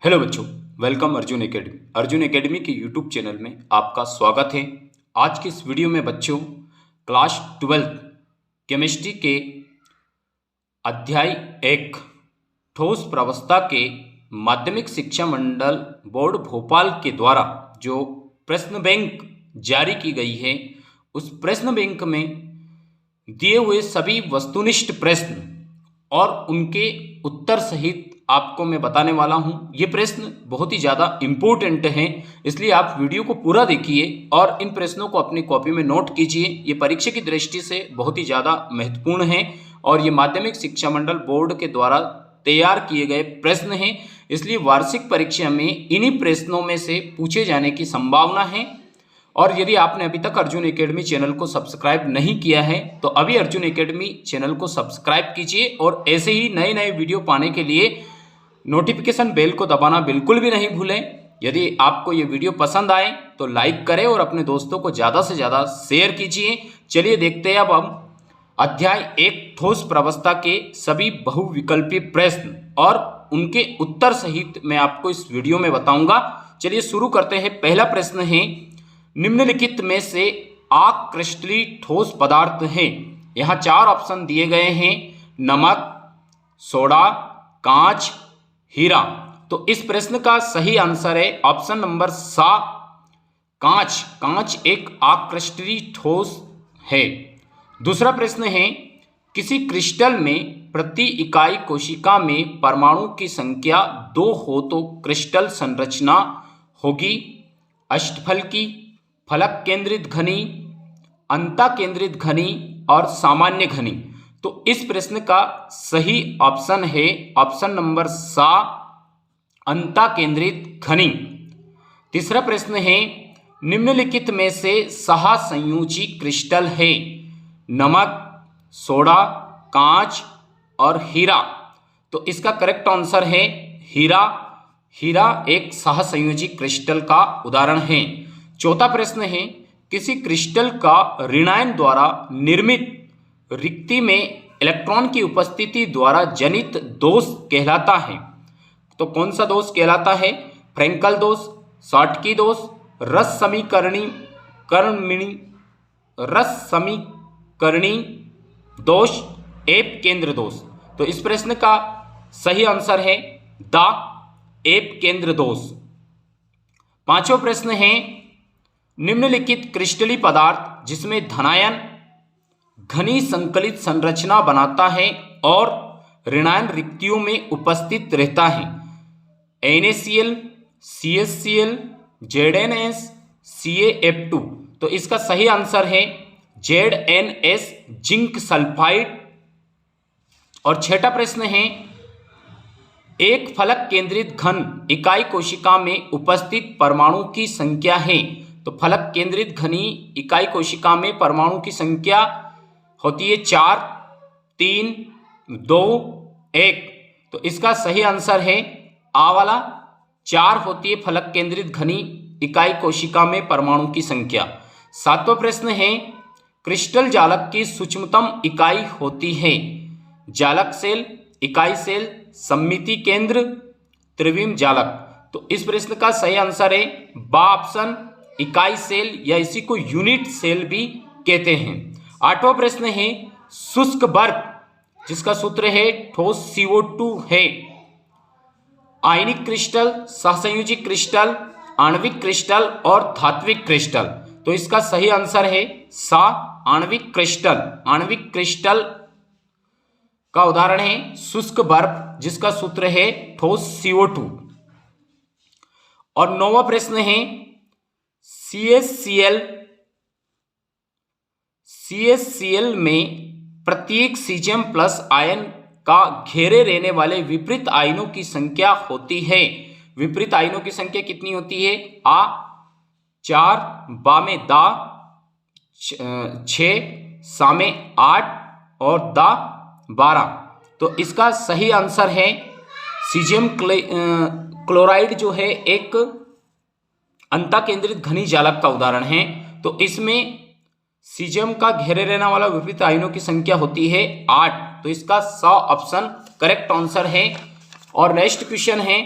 Hello बच्चों, welcome Arjun academy. Arjun academy के YouTube channel में आपका स्वागत है। आज की इस वीडियो में बच्चों क्लास 12 केमिस्ट्री के अध्याय 1 ठोस प्रावस्था के माध्यमिक शिक्षा मंडल बोर्ड भोपाल के द्वारा जो प्रश्न बैंक जारी की गई है, उस प्रश्न बैंक में दिए हुए सभी वस्तुनिष्ठ प्रश्न और उनके उत्तर सहित आपको मैं बताने वाला हूं। ये प्रश्न बहुत ही ज़्यादा इम्पोर्टेंट हैं, इसलिए आप वीडियो को पूरा देखिए और इन प्रश्नों को अपनी कॉपी में नोट कीजिए। ये परीक्षा की दृष्टि से बहुत ही ज़्यादा महत्वपूर्ण हैं और ये माध्यमिक शिक्षा मंडल बोर्ड के द्वारा तैयार किए गए प्रश्न हैं, इसलिए वार्षिक परीक्षा में इन्हीं प्रश्नों में से पूछे जाने की संभावना है। और यदि आपने अभी तक अर्जुन एकेडमी चैनल को सब्सक्राइब नहीं किया है तो अभी अर्जुन एकेडमी चैनल को सब्सक्राइब कीजिए और ऐसे ही नए नए वीडियो पाने के लिए नोटिफिकेशन बेल को दबाना बिल्कुल भी नहीं भूलें। यदि आपको ये वीडियो पसंद आए तो लाइक करें और अपने दोस्तों को ज़्यादा से ज़्यादा शेयर कीजिए। चलिए देखते हैं अब हम अध्याय 1 ठोस प्रावस्था के सभी बहुविकल्पी प्रश्न और उनके उत्तर सहित मैं आपको इस वीडियो में बताऊंगा। चलिए शुरू करते हैं। पहला प्रश्न है, निम्नलिखित में से अक्रिस्टलीय ठोस पदार्थ हैं। यहाँ 4 ऑप्शन दिए गए हैं, नमक, सोडा, कांच, हीरा। तो इस प्रश्न का सही आंसर है ऑप्शन नंबर सा, कांच। कांच एक अक्रिस्टलीय ठोस है। दूसरा प्रश्न है, किसी क्रिस्टल में प्रति इकाई कोशिका में परमाणु की संख्या 2 हो तो क्रिस्टल संरचना होगी अष्टफलकी, फलक केंद्रित घनी, अंता केंद्रित घनी और सामान्य घनी। तो इस प्रश्न का सही ऑप्शन है ऑप्शन नंबर सा, अंता केंद्रित घनी। तीसरा प्रश्न है, निम्नलिखित में से सहसंयोजी क्रिस्टल है, नमक, सोडा, कांच और हीरा। तो इसका करेक्ट आंसर है हीरा। हीरा एक सहसंयोजी क्रिस्टल का उदाहरण है। चौथा प्रश्न है, किसी क्रिस्टल का ऋणायन द्वारा निर्मित रिक्ति में इलेक्ट्रॉन की उपस्थिति द्वारा जनित दोष कहलाता है। तो कौन सा दोष कहलाता है? फ्रेंकल दोष, शॉटकी दोष, रस समीकरणी दोष, एप केंद्र दोष। तो इस प्रश्न का सही आंसर है द एप केंद्र दोष। पांचवा प्रश्न है, निम्नलिखित क्रिस्टलीय पदार्थ जिसमें धनायन घनी संकलित संरचना बनाता है और ऋणायन रिक्तियों में उपस्थित रहता है, NaCl, CaCl, ZnS, CaF2। तो इसका सही आंसर है ZnS, जिंक सल्फाइड। और छठा प्रश्न है, एक फलक केंद्रित घन इकाई कोशिका में उपस्थित परमाणु की संख्या है। तो फलक केंद्रित घनी इकाई कोशिका में परमाणु की संख्या होती है 4, 3, 2, 1। तो इसका सही आंसर है आ वाला, 4 होती है फलक केंद्रित घनी इकाई कोशिका में परमाणु की संख्या। सातवां प्रश्न है, क्रिस्टल जालक की सूक्ष्मतम इकाई होती है, जालक सेल, इकाई सेल, सममिति केंद्र, त्रिविम जालक। तो इस प्रश्न का सही आंसर है बा ऑप्शन, इकाई सेल या इसी को यूनिट सेल भी कहते हैं। आठवां प्रश्न है, शुष्क बर्फ जिसका सूत्र है ठोस CO2 है, आयनिक क्रिस्टल, सहसंयोजी क्रिस्टल, आणविक क्रिस्टल और धात्विक क्रिस्टल। तो इसका सही आंसर है सा, आणविक क्रिस्टल। आणविक क्रिस्टल का उदाहरण है शुष्क बर्फ जिसका सूत्र है ठोस CO2। और 9वां प्रश्न है, CaCl में प्रत्येक सीजियम प्लस आयन का घेरे रहने वाले विपरीत आयनों की संख्या होती है। विपरीत आयनों की संख्या कितनी होती है? आ 4, बा में दा 6, सा में 8 और दा 12। तो इसका सही आंसर है सीजियम क्लोराइड जो है एक अंता केंद्रित घनी जालक का उदाहरण है। तो इसमें सीजियम का घेरे रहने वाला विपरीत आयनों की संख्या होती है 8। तो इसका 100 ऑप्शन करेक्ट आंसर है। और नेक्स्ट क्वेश्चन है,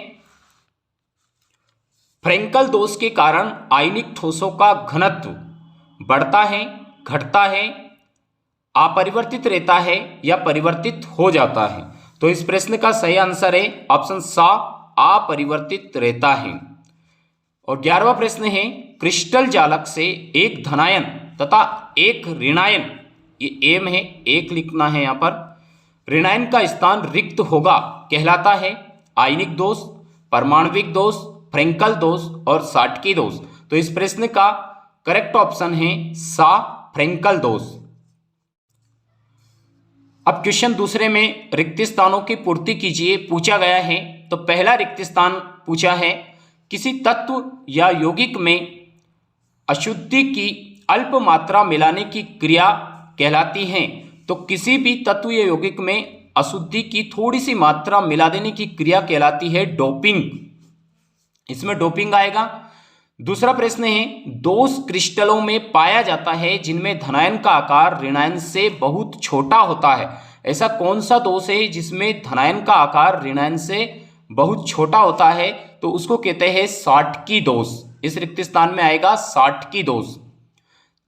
फ्रेंकल दोष के कारण आयनिक ठोसों का घनत्व बढ़ता है, घटता है, अपरिवर्तित रहता है या परिवर्तित हो जाता है। तो इस प्रश्न का सही आंसर है ऑप्शन सा, अपरिवर्तित रहता है। और 11वां प्रश्न है, क्रिस्टल जालक से एक धनायन तथा एक ऋणायन, ये एम है, एक लिखना है यहाँ पर, ऋणायन का स्थान रिक्त होगा कहलाता है आयनिक दोष, परमाणविक दोष, फ्रेंकल दोष और शॉटकी दोष। तो इस प्रश्न का करेक्ट ऑप्शन है सा, फ्रेंकल दोष। अब क्वेश्चन दूसरे में रिक्त स्थानों की पूर्ति कीजिए पूछा गया है। तो पहला रिक्त स्थान पूछा है, किसी तत्व या यौगिक में अशुद्धि की अल्प मात्रा मिलाने की क्रिया कहलाती है। तो किसी भी तत्व या यौगिक में अशुद्धि की थोड़ी सी मात्रा मिला देने की क्रिया कहलाती है डोपिंग, इसमें डोपिंग आएगा। दूसरा प्रश्न है, दोष क्रिस्टलों में पाया जाता है जिनमें धनायन का आकार ऋणायन से बहुत छोटा होता है। ऐसा कौन सा दोष है जिसमें धनायन का आकार ऋणायन से बहुत छोटा होता है? तो उसको कहते हैं शॉटकी दोष। इस रिक्त स्थान में आएगा शॉटकी दोष।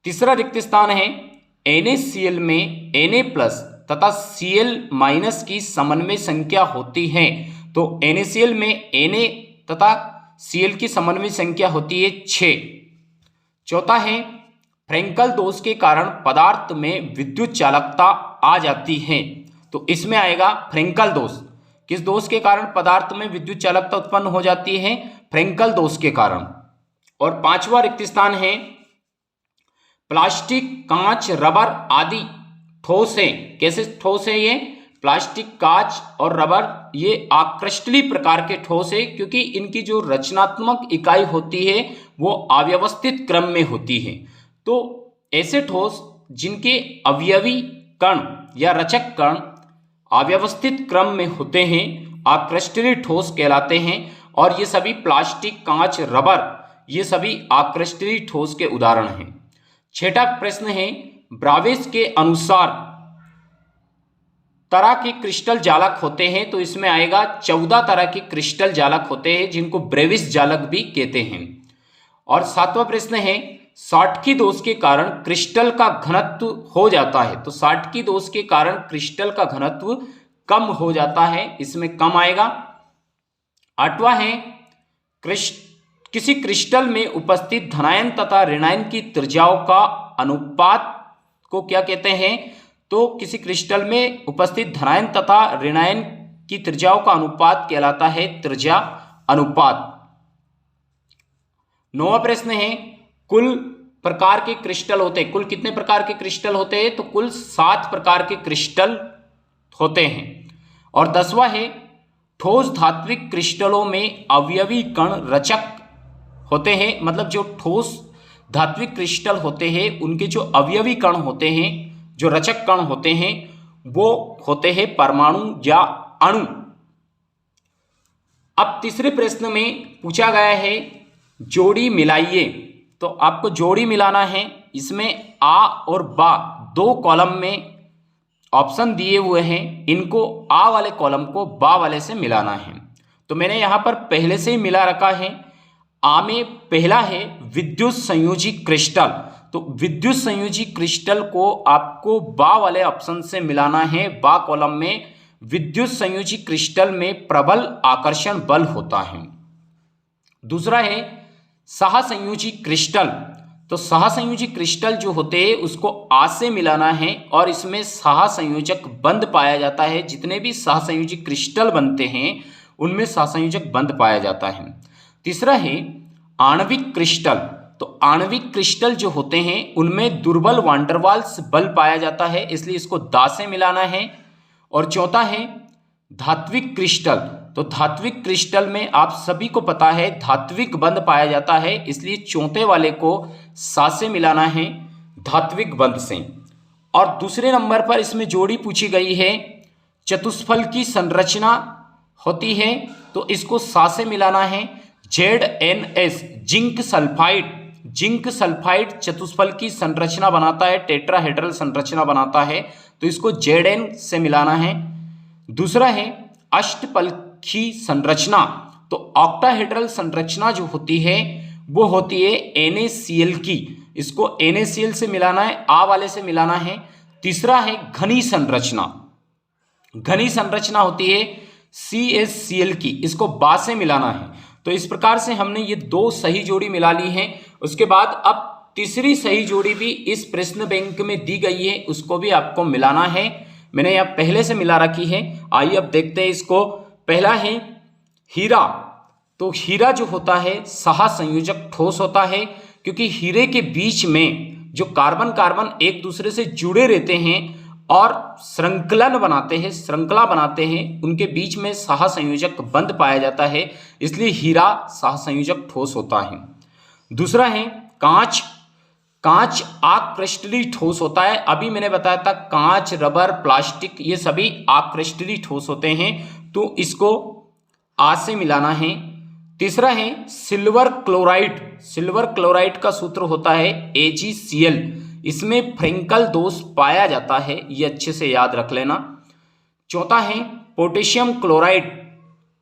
तीसरा रिक्त स्थान है, NaCl में Na+ तथा Cl- की समन्वय संख्या होती है। तो NaCl में Na तथा Cl की समन्वय संख्या होती है 6। चौथा है, फ्रेंकल दोष के कारण पदार्थ में विद्युत चालकता आ जाती है। तो इसमें आएगा फ्रेंकल दोष। किस दोष के कारण पदार्थ में विद्युत चालकता उत्पन्न हो जाती है? फ्रेंकल दोष के कारण। और 5वां रिक्त स्थान है, प्लास्टिक, कांच, रबर आदि ठोस है। कैसे ठोस है ये? प्लास्टिक, कांच और रबर ये आकृष्टलीय प्रकार के ठोस है, क्योंकि इनकी जो रचनात्मक इकाई होती है वो अव्यवस्थित क्रम में होती है। तो ऐसे ठोस जिनके अवयवी कण या रचक कण अव्यवस्थित क्रम में होते हैं आकृष्टलीय ठोस कहलाते हैं। और ये सभी प्लास्टिक, कांच, रबर ये सभी आकृष्टलीय ठोस के उदाहरण हैं। 6वां प्रश्न है, ब्रावेस के अनुसार तरह के क्रिस्टल जालक होते हैं। तो इसमें आएगा 14 तरह के क्रिस्टल जालक होते हैं जिनको ब्रेविस जालक भी कहते हैं। और 7वां प्रश्न है, शॉटकी दोष के कारण क्रिस्टल का घनत्व हो जाता है। तो शॉटकी दोष के कारण क्रिस्टल का घनत्व कम हो जाता है, इसमें कम आएगा। 8वां है, किसी क्रिस्टल में उपस्थित धनायन तथा ऋणायन की त्रिज्याओं का अनुपात को क्या कहते हैं? तो किसी क्रिस्टल में उपस्थित धनायन तथा ऋणायन की त्रिज्याओं का अनुपात कहलाता है त्रिज्या अनुपात। 9वां प्रश्न है, कुल प्रकार के क्रिस्टल होते हैं। कुल कितने प्रकार के क्रिस्टल होते हैं? तो कुल 7 प्रकार के क्रिस्टल होते हैं। और 10वां है, ठोस धात्विक क्रिस्टलों में अवयवी कण रचक होते हैं। मतलब जो ठोस धात्विक क्रिस्टल होते हैं उनके जो अवयवी कण होते हैं, जो रचक कण होते हैं, वो होते हैं परमाणु या अणु। अब तीसरे प्रश्न में पूछा गया है, जोड़ी मिलाइए। तो आपको जोड़ी मिलाना है। इसमें आ और बा 2 कॉलम में ऑप्शन दिए हुए हैं, इनको आ वाले कॉलम को बा वाले से मिलाना है। तो मैंने यहाँ पर पहले से ही मिला रखा है। आ में पहला है विद्युत संयोजी क्रिस्टल। तो विद्युत संयोजी क्रिस्टल को आपको बा वाले ऑप्शन से मिलाना है। बा कॉलम में विद्युत संयोजी क्रिस्टल में प्रबल आकर्षण बल होता है। दूसरा है सहसंयोजी क्रिस्टल। तो सहसंयोजी क्रिस्टल जो होते हैं उसको आ से मिलाना है और इसमें सहसंयोजक बंध पाया जाता है। जितने भी सहसंयोजी क्रिस्टल बनते हैं उनमें सहसंयोजक बंध पाया जाता है। तीसरा है आणविक क्रिस्टल। तो आणविक क्रिस्टल जो होते हैं उनमें दुर्बल वांडरवाल्स बल पाया जाता है, इसलिए इसको दा से मिलाना है। और चौथा है धात्विक क्रिस्टल। तो धात्विक क्रिस्टल में आप सभी को पता है धात्विक बंध पाया जाता है, इसलिए चौथे वाले को सा से मिलाना है, धात्विक बंध से। और दूसरे नंबर पर इसमें जोड़ी पूछी गई है, चतुष्फल की संरचना होती है, तो इसको सा से मिलाना है। ZnS zinc sulphide. Zinc sulphide चतुष्फल की संरचना बनाता है, टेट्राहेड्रल संरचना बनाता है, तो इसको Zn से मिलाना है। दूसरा है अष्टपलखी संरचना। तो ऑक्टाहेड्रल संरचना जो होती है वो होती है NaCl की, इसको NaCl से मिलाना है, आ वाले से मिलाना है। तीसरा है घनी संरचना, घनी संरचना होती है CaCl की, इसको बा से मिलाना है। तो इस प्रकार से हमने ये दो सही जोड़ी मिला ली है। उसके बाद अब तीसरी सही जोड़ी भी इस प्रश्न बैंक में दी गई है, उसको भी आपको मिलाना है। मैंने यहाँ पहले से मिला रखी है, आइए अब देखते हैं इसको। पहला है हीरा। तो हीरा जो होता है सह संयोजक ठोस होता है, क्योंकि हीरे के बीच में जो कार्बन कार्बन एक दूसरे से जुड़े रहते हैं और श्रृंखलन बनाते हैं, श्रृंखला बनाते हैं, उनके बीच में सह संयोजक बंध पाया जाता है, इसलिए हीरा सह संयोजक ठोस होता है। दूसरा है कांच। कांच आक्रिस्टलीय ठोस होता है। अभी मैंने बताया था कांच, रबर, प्लास्टिक ये सभी आक्रिस्टलीय ठोस होते हैं, तो इसको आ से मिलाना है। तीसरा है सिल्वर क्लोराइड। सिल्वर क्लोराइड का सूत्र होता है AgCl, इसमें फ्रेंकल दोष पाया जाता है, ये अच्छे से याद रख लेना। चौथा है पोटेशियम क्लोराइड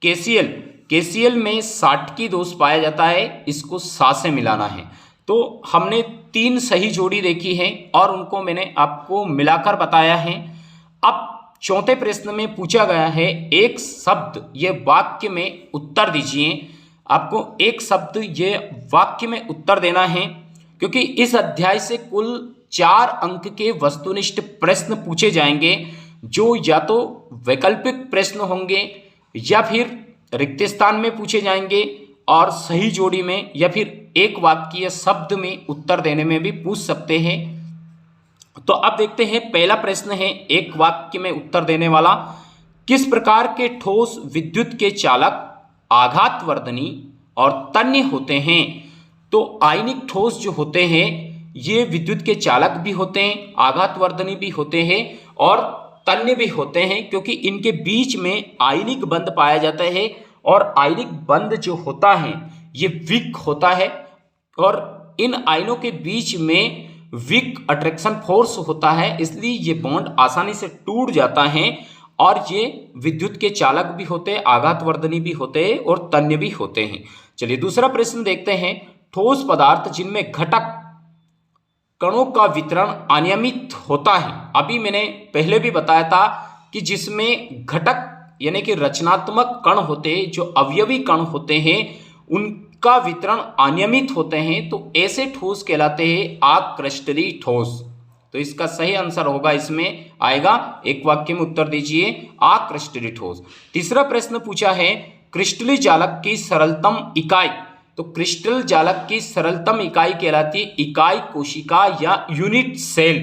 KCl। KCl में साटकी दोष पाया जाता है, इसको सा से मिलाना है। तो हमने 3 सही जोड़ी देखी है और उनको मैंने आपको मिलाकर बताया है। अब चौथे प्रश्न में पूछा गया है एक शब्द ये वाक्य में उत्तर दीजिए। आपको एक शब्द ये वाक्य में उत्तर देना है, क्योंकि इस अध्याय से कुल 4 अंक के वस्तुनिष्ठ प्रश्न पूछे जाएंगे, जो या तो वैकल्पिक प्रश्न होंगे या फिर रिक्त स्थान में पूछे जाएंगे और सही जोड़ी में, या फिर एक वाक्य शब्द में उत्तर देने में भी पूछ सकते हैं। तो अब देखते हैं, पहला प्रश्न है एक वाक्य में उत्तर देने वाला। किस प्रकार के ठोस विद्युत के चालक आघातवर्धनी और तन्य होते हैं? तो आयनिक ठोस जो होते हैं ये विद्युत के चालक भी होते हैं, आघातवर्धनी भी होते हैं और तन्य भी होते हैं, क्योंकि इनके बीच में आयनिक बंध पाया जाता है और आयनिक बंध जो होता है ये वीक होता है और इन आयनों के बीच में वीक अट्रैक्शन फोर्स होता है, इसलिए ये बॉन्ड आसानी से टूट जाता है और ये विद्युत के चालक भी होते हैं, आघातवर्धनी भी होते हैं और तन्य भी होते हैं। चलिए दूसरा प्रश्न देखते हैं। ठोस पदार्थ जिनमें घटक कणों का वितरण अनियमित होता है। अभी मैंने पहले भी बताया था कि जिसमें घटक यानी कि रचनात्मक कण होते हैं, जो अवयवी कण होते हैं, उनका वितरण अनियमित होते हैं, तो ऐसे ठोस कहलाते हैं आक्रिस्टलीय ठोस। तो इसका सही आंसर होगा, इसमें आएगा, एक वाक्य में उत्तर दीजिए, आक्रिस्टलीय ठोस। तीसरा प्रश्न पूछा है क्रिस्टलीय जालक की सरलतम इकाई। तो क्रिस्टल जालक की सरलतम इकाई कहलाती है इकाई कोशिका या यूनिट सेल।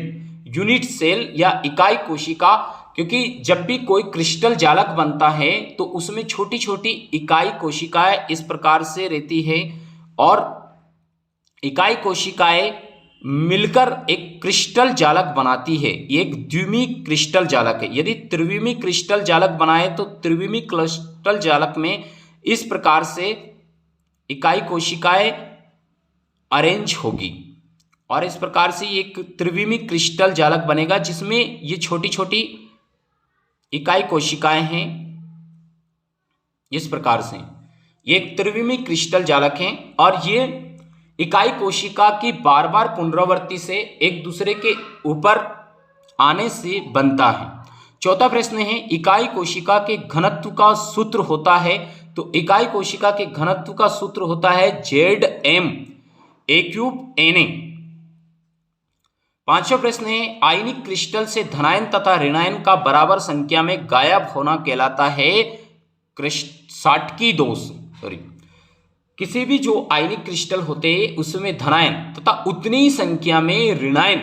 यूनिट सेल या इकाई कोशिका, क्योंकि जब भी कोई क्रिस्टल जालक बनता है तो उसमें छोटी छोटी इकाई कोशिकाएं इस प्रकार से रहती है और इकाई कोशिकाएं मिलकर एक क्रिस्टल जालक बनाती है। ये एक द्विमीय क्रिस्टल जालक है। यदि त्रिविमीय क्रिस्टल जालक बनाए तो त्रिविमीय क्रिस्टल जालक में इस प्रकार से इकाई कोशिकाएं अरेंज होगी और इस प्रकार से एक त्रिविमीय क्रिस्टल जालक बनेगा, जिसमें ये छोटी छोटी इकाई कोशिकाएं हैं। इस प्रकार से ये एक त्रिविमीय क्रिस्टल जालक हैं और ये इकाई कोशिका की बार बार पुनरावृत्ति से एक दूसरे के ऊपर आने से बनता है। चौथा प्रश्न है इकाई कोशिका के घनत्व का सूत्र होता है। तो इकाई कोशिका के घनत्व का सूत्र होता है Zm(a³Na)। पांचवा प्रश्न है आयनिक क्रिस्टल से धनायन तथा ऋणायन का बराबर संख्या में गायब होना कहलाता है साटकी दोष। किसी भी जो आयनिक क्रिस्टल होते हैं उसमें धनायन तथा उतनी ही संख्या में ऋणायन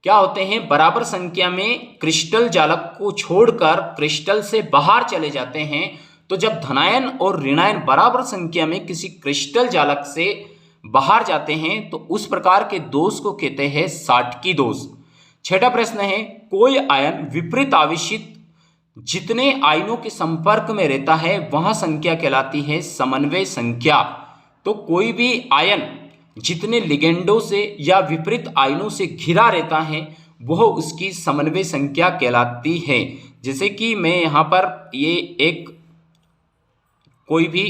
क्या होते हैं, बराबर संख्या में क्रिस्टल जालक को छोड़कर क्रिस्टल से बाहर चले जाते हैं। तो जब धनायन और ऋणायन बराबर संख्या में किसी क्रिस्टल जालक से बाहर जाते हैं तो उस प्रकार के दोष को कहते हैं साटकी दोष। छठा प्रश्न है कोई आयन विपरीत आवेशित जितने आयनों के संपर्क में रहता है वह संख्या कहलाती है समन्वय संख्या। तो कोई भी आयन जितने लिगेंडों से या विपरीत आयनों से घिरा रहता है वह उसकी समन्वय संख्या कहलाती है। जैसे कि मैं यहाँ पर ये एक कोई भी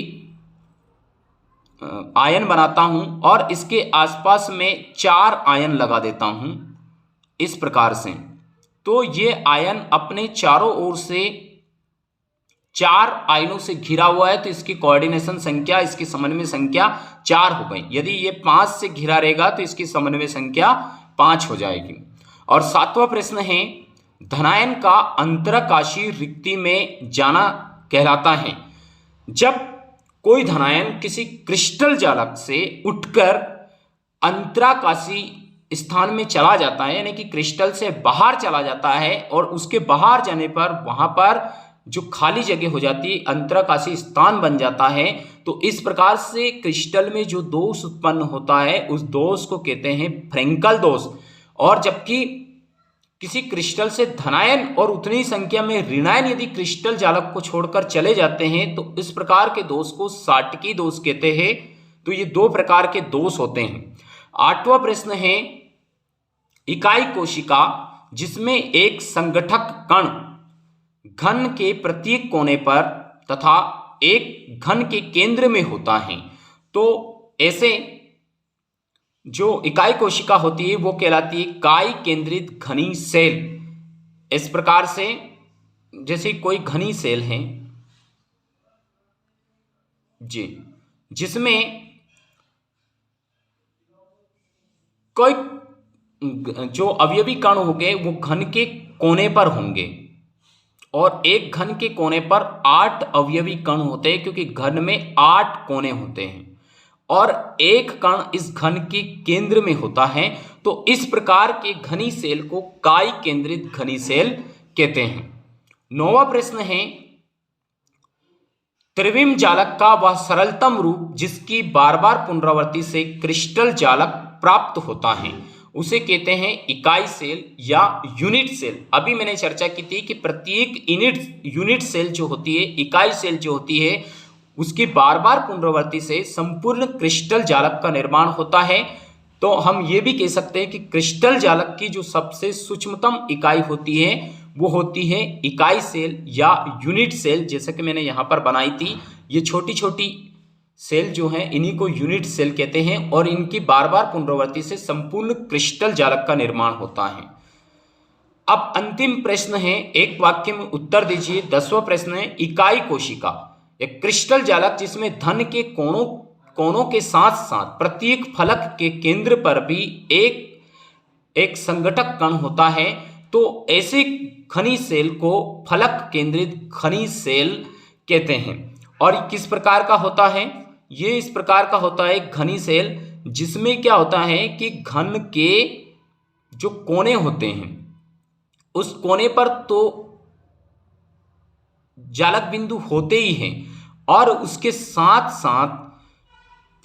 आयन बनाता हूं और इसके आसपास में 4 आयन लगा देता हूं इस प्रकार से, तो ये आयन अपने चारों ओर से 4 आयनों से घिरा हुआ है, तो इसकी कोऑर्डिनेशन संख्या, इसकी समन्वय संख्या 4 हो गई। यदि ये 5 से घिरा रहेगा तो इसकी समन्वय संख्या 5 हो जाएगी। और 7वां प्रश्न है, धनायन का अंतराकाशीय रिक्ति में जाना कहलाता है। जब कोई धनायन किसी क्रिस्टल जालक से उठकर अंतराकाशीय स्थान में चला जाता है, यानी कि क्रिस्टल से बाहर चला जाता है, और उसके बाहर जाने पर वहां पर जो खाली जगह हो जाती है, अंतराकाशीय स्थान बन जाता है, तो इस प्रकार से क्रिस्टल में जो दोष उत्पन्न होता है उस दोष को कहते हैं फ्रेंकल दोष। और जबकि किसी क्रिस्टल से धनायन और उतनी संख्या में ऋणायन यदि क्रिस्टल जालक को छोड़कर चले जाते हैं तो इस प्रकार के दोष को साटकी दोष कहते हैं। तो ये 2 प्रकार के दोष होते हैं। 8वां प्रश्न है, इकाई कोशिका जिसमें एक संगठक कण घन के प्रत्येक कोने पर तथा एक घन के केंद्र में होता है, तो ऐसे जो इकाई कोशिका होती है वो कहलाती है इकाई केंद्रित घनी सेल। इस प्रकार से जैसे कोई घनी सेल है जी, जिसमें कोई जो अवयवी कण होंगे वो घन के कोने पर होंगे, और एक घन के कोने पर 8 अवयवी कण होते हैं, क्योंकि घन में 8 कोने होते हैं और एक कण इस घन के केंद्र में होता है। तो इस प्रकार के घनी सेल को इकाई केंद्रित घनी सेल कहते हैं। 9वां प्रश्न है, त्रिविम जालक का वह सरलतम रूप जिसकी बार बार पुनरावृत्ति से क्रिस्टल जालक प्राप्त होता है उसे कहते हैं इकाई सेल या यूनिट सेल। अभी मैंने चर्चा की थी कि प्रत्येक यूनिट सेल जो होती है, इकाई सेल जो होती है, उसकी बार बार पुनरावृत्ति से संपूर्ण क्रिस्टल जालक का निर्माण होता है। तो हम ये भी कह सकते हैं कि क्रिस्टल जालक की जो सबसे सूक्ष्मतम इकाई होती है वो होती है इकाई सेल या यूनिट सेल, जैसे कि मैंने यहाँ पर बनाई थी। ये छोटी छोटी सेल जो हैं इन्हीं को यूनिट सेल कहते हैं और इनकी बार बार पुनरावृत्ति से संपूर्ण क्रिस्टल जालक का निर्माण होता है। अब अंतिम प्रश्न है, एक वाक्य में उत्तर दीजिए। 10वां प्रश्न है, इकाई कोशिका एक क्रिस्टल जालक जिसमें धन के कोणों के साथ साथ प्रत्येक फलक के केंद्र पर भी एक संगठक कण होता है, तो ऐसे घनी सेल को फलक केंद्रित घनी सेल कहते हैं। और किस प्रकार का होता है? ये इस प्रकार का होता है घनी सेल जिसमें क्या होता है कि घन के जो कोने होते हैं उस कोने पर तो जालक बिंदु होते ही हैं और उसके साथ साथ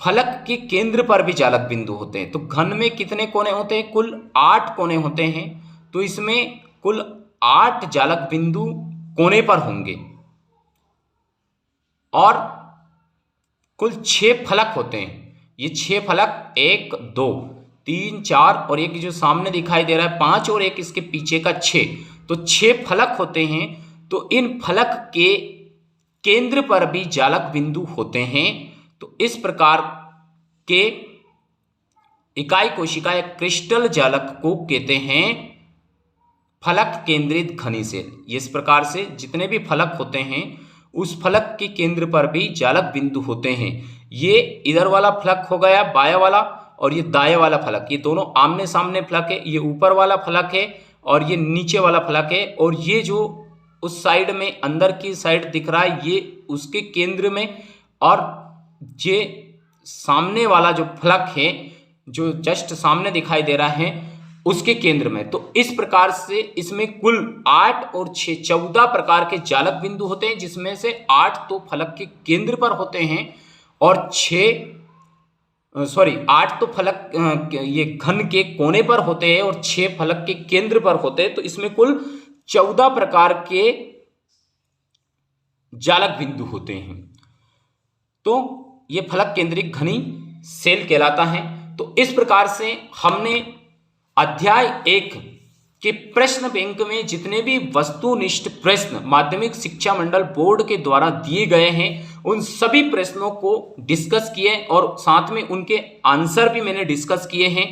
फलक के केंद्र पर भी जालक बिंदु होते हैं। तो घन में कितने कोने होते हैं? कुल 8 कोने होते हैं। तो इसमें कुल 8 जालक बिंदु कोने पर होंगे और कुल 6 फलक होते हैं। ये 6 फलक 1 2 3 4 और एक जो सामने दिखाई दे रहा है 5 और एक इसके पीछे का 6, तो 6 फलक होते हैं। तो इन फलक के केंद्र पर भी जालक बिंदु होते हैं। तो इस प्रकार के इकाई कोशिका या क्रिस्टल जालक को कहते हैं फलक केंद्रित घनी सेल। इस प्रकार से जितने भी फलक होते हैं उस फलक के केंद्र पर भी जालक बिंदु होते हैं। ये इधर वाला फलक हो गया बाया वाला और ये दाएं वाला फलक, ये दोनों आमने सामने फलक है। ये ऊपर वाला फलक है और ये नीचे वाला फलक है। और ये जो उस साइड में अंदर की साइड दिख रहा है ये उसके केंद्र में, और ये सामने वाला जो फलक है जो जस्ट सामने दिखाई दे रहा है उसके केंद्र में। तो इस प्रकार से इसमें कुल 8 और 6 14 प्रकार के जालक बिंदु होते हैं, जिसमें से 8 तो फलक के केंद्र पर होते हैं और 8 तो फलक ये घन के कोने पर होते हैं और 6 फलक के केंद्र पर होते हैं। तो इसमें कुल 14 प्रकार के जालक बिंदु होते हैं। तो ये फलक केंद्रित घनी सेल कहलाता है। तो इस प्रकार से हमने अध्याय 1 के प्रश्न बैंक में जितने भी वस्तुनिष्ठ प्रश्न माध्यमिक शिक्षा मंडल बोर्ड के द्वारा दिए गए हैं उन सभी प्रश्नों को डिस्कस किए और साथ में उनके आंसर भी मैंने डिस्कस किए हैं।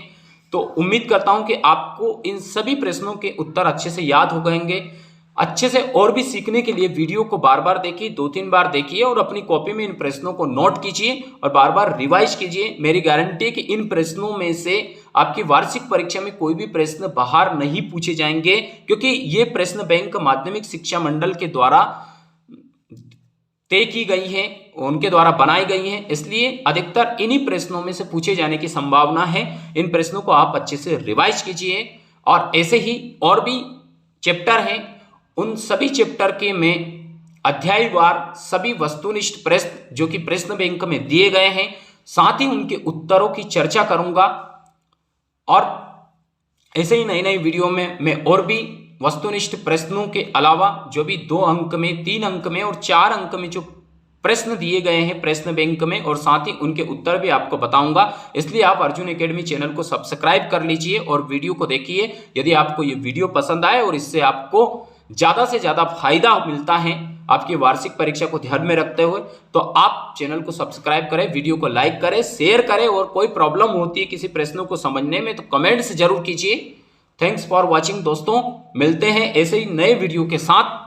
तो उम्मीद करता हूं कि आपको इन सभी प्रश्नों के उत्तर अच्छे से याद हो गएंगे। अच्छे से और भी सीखने के लिए वीडियो को बार बार देखिए, 2-3 बार देखिए और अपनी कॉपी में इन प्रश्नों को नोट कीजिए और बार बार रिवाइज कीजिए। मेरी गारंटी है कि इन प्रश्नों में से आपकी वार्षिक परीक्षा में कोई भी प्रश्न बाहर नहीं पूछे जाएंगे, क्योंकि ये प्रश्न बैंक माध्यमिक शिक्षा मंडल के द्वारा तय की गई है, उनके द्वारा बनाई गई है, इसलिए अधिकतर इन्हीं प्रश्नों में से पूछे जाने की संभावना है। इन प्रश्नों को आप अच्छे से रिवाइज कीजिए और ऐसे ही और भी चैप्टर हैं, उन सभी चैप्टर के मैं अध्यायवार सभी वस्तुनिष्ठ प्रश्न जो कि प्रश्न बैंक में दिए गए हैं, साथ ही उनके उत्तरों की चर्चा करूंगा। और ऐसे ही नई नई वीडियो में मैं और भी वस्तुनिष्ठ प्रश्नों के अलावा जो भी 2 अंक में, 3 अंक में और 4 अंक में जो प्रश्न दिए गए हैं प्रश्न बैंक में, और साथ ही उनके उत्तर भी आपको बताऊंगा। इसलिए आप अर्जुन एकेडमी चैनल को सब्सक्राइब कर लीजिए और वीडियो को देखिए। यदि आपको ये वीडियो पसंद आए और इससे आपको ज़्यादा से ज़्यादा फायदा मिलता है आपकी वार्षिक परीक्षा को ध्यान में रखते हुए, तो आप चैनल को सब्सक्राइब करें, वीडियो को लाइक करें, शेयर करें, और कोई प्रॉब्लम होती है किसी प्रश्नों को समझने में तो कमेंट्स जरूर कीजिए। थैंक्स फॉर वॉचिंग दोस्तों, मिलते हैं ऐसे ही नए वीडियो के साथ।